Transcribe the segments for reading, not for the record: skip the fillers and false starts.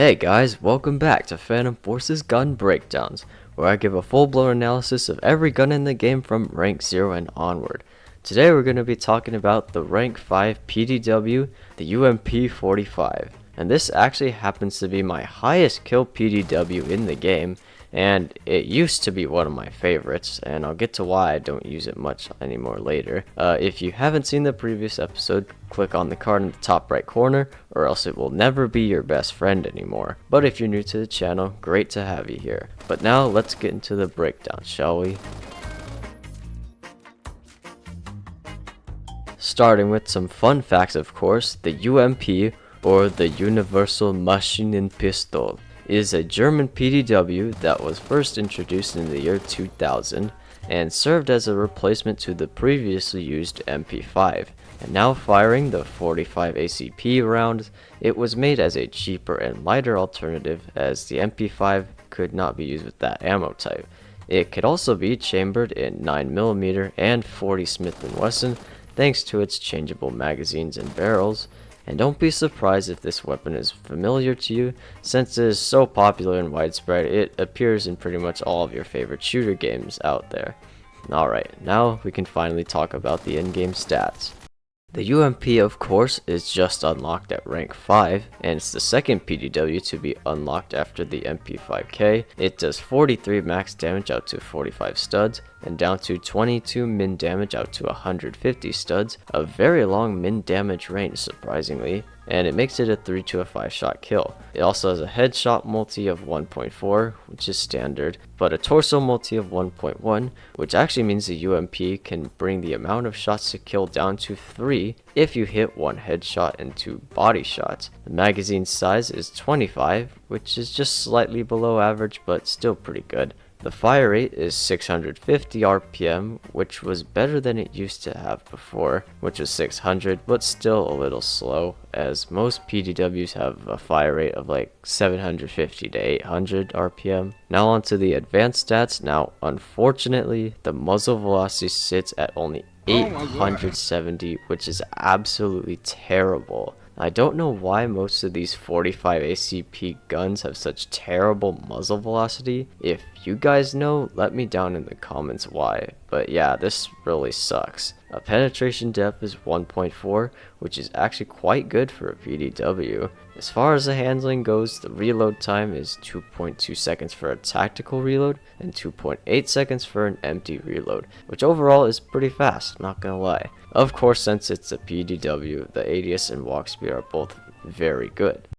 Hey guys, welcome back to Phantom Forces Gun Breakdowns, where I give a full-blown analysis of every gun in the game from rank 0 and onward. Today we're going to be talking about the rank 5 PDW, the UMP45. And this actually happens to be my highest kill PDW in the game, and it used to be one of my favorites, and I'll get to why I don't use it much anymore later. If you haven't seen the previous episode, click on the card in the top right corner, or else it will never be your best friend anymore. But if you're new to the channel, great to have you here. But now let's get into the breakdown, shall we? Starting with some fun facts, of course, the UMP, or the Universal Maschinenpistole, is a German PDW that was first introduced in the year 2000 and served as a replacement to the previously used MP5. And now firing the 45 ACP rounds, it was made as a cheaper and lighter alternative, as the MP5 could not be used with that ammo type. It could also be chambered in 9mm and 40 Smith & Wesson thanks to its changeable magazines and barrels. And don't be surprised if this weapon is familiar to you, since it is so popular and widespread. It appears in pretty much all of your favorite shooter games out there. Alright, now we can finally talk about the in-game stats. The UMP, of course, is just unlocked at rank 5, and it's the second PDW to be unlocked after the MP5K. It does 43 max damage out to 45 studs, and down to 22 min damage out to 150 studs, a very long min damage range surprisingly, and it makes it a 3 to a 5 shot kill. It also has a headshot multi of 1.4, which is standard, but a torso multi of 1.1, which actually means the UMP can bring the amount of shots to kill down to 3 if you hit 1 headshot and 2 body shots. The magazine size is 25, which is just slightly below average, but still pretty good. The fire rate is 650 RPM, which was better than it used to have before, which was 600, but still a little slow, as most PDWs have a fire rate of like 750 to 800 RPM. Now onto the advanced stats. Now, unfortunately, the muzzle velocity sits at only 870, which is absolutely terrible. I don't know why most of these 45 ACP guns have such terrible muzzle velocity. If you guys know, let me down in the comments why. But yeah, this really sucks. A penetration depth is 1.4, which is actually quite good for a PDW. As far as the handling goes, the reload time is 2.2 seconds for a tactical reload and 2.8 seconds for an empty reload, which overall is pretty fast, not gonna lie. Of course, since it's a PDW, the ADS and walk speed are both very good.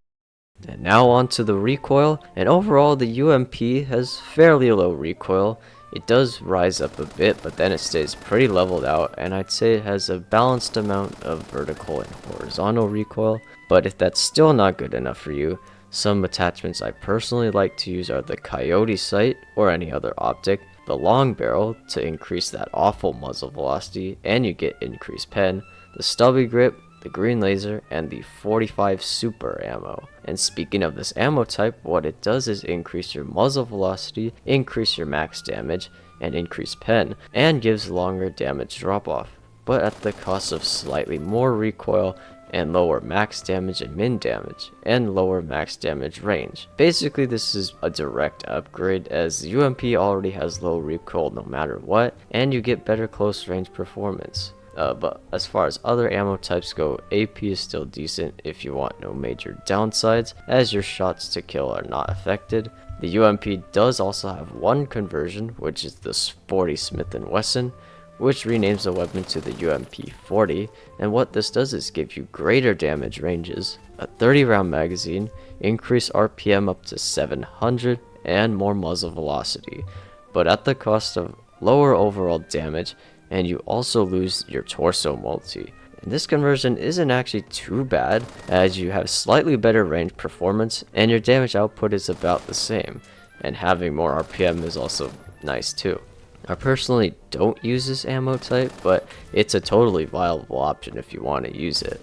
And now on to the recoil, and overall the UMP has fairly low recoil. It does rise up a bit, but then it stays pretty leveled out, and I'd say it has a balanced amount of vertical and horizontal recoil. But if that's still not good enough for you, some attachments I personally like to use are the Coyote sight or any other optic, the long barrel to increase that awful muzzle velocity and you get increased pen, the stubby grip, the green laser, and the 45 super ammo. And speaking of this ammo type, what it does is increase your muzzle velocity, increase your max damage, and increase pen, and gives longer damage drop off, but at the cost of slightly more recoil and lower max damage and min damage, and lower max damage range. Basically, this is a direct upgrade, as the UMP already has low recoil no matter what, and you get better close range performance. But as far as other ammo types go, AP is still decent if you want no major downsides, as your shots to kill are not affected. The UMP does also have one conversion, which is the 40 Smith & Wesson, which renames the weapon to the UMP40, and what this does is give you greater damage ranges, a 30 round magazine, increase RPM up to 700, and more muzzle velocity, but at the cost of lower overall damage, and you also lose your torso multi. And this conversion isn't actually too bad, as you have slightly better range performance and your damage output is about the same, and having more RPM is also nice too. I personally don't use this ammo type, but it's a totally viable option if you want to use it.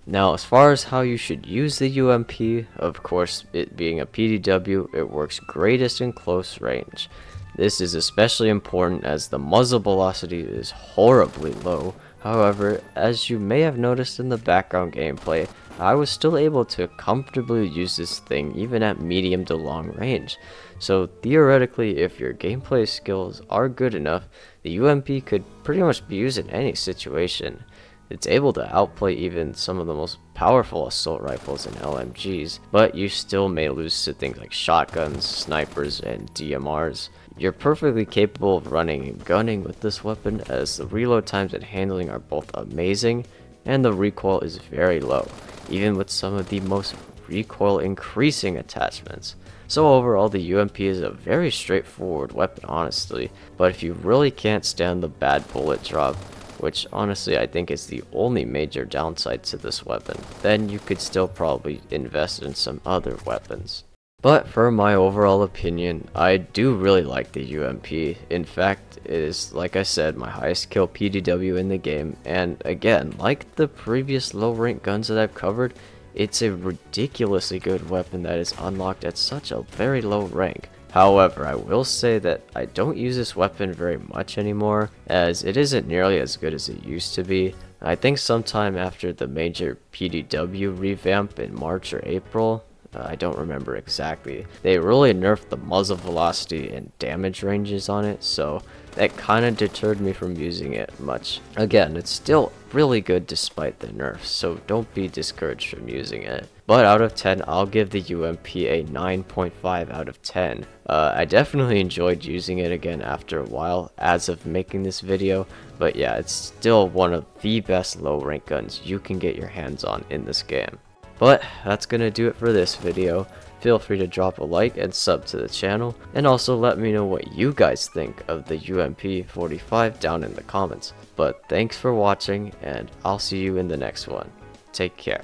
Now, as far as how you should use the UMP, of course, it being a PDW, it works greatest in close range. This is especially important as the muzzle velocity is horribly low. However, as you may have noticed in the background gameplay, I was still able to comfortably use this thing even at medium to long range. So theoretically, if your gameplay skills are good enough, the UMP could pretty much be used in any situation. It's able to outplay even some of the most powerful assault rifles and LMGs, but you still may lose to things like shotguns, snipers, and DMRs. You're perfectly capable of running and gunning with this weapon, as the reload times and handling are both amazing, and the recoil is very low, even with some of the most recoil increasing attachments. So overall, the UMP is a very straightforward weapon, honestly, but if you really can't stand the bad bullet drop, which honestly I think is the only major downside to this weapon, then you could still probably invest in some other weapons. But for my overall opinion, I do really like the UMP. In fact, it is, like I said, my highest kill PDW in the game, and again, like the previous low rank guns that I've covered, it's a ridiculously good weapon that is unlocked at such a very low rank. However, I will say that I don't use this weapon very much anymore, as it isn't nearly as good as it used to be. I think sometime after the major PDW revamp in March or April, I don't remember exactly, they really nerfed the muzzle velocity and damage ranges on it, so that kind of deterred me from using it much. Again, it's still really good despite the nerfs, so don't be discouraged from using it. But out of 10, I'll give the UMP a 9.5 out of 10. I definitely enjoyed using it again after a while as of making this video, but yeah, it's still one of the best low rank guns you can get your hands on in this game. But that's gonna do it for this video. Feel free to drop a like and sub to the channel, and also let me know what you guys think of the UMP45 down in the comments. But thanks for watching, and I'll see you in the next one. Take care.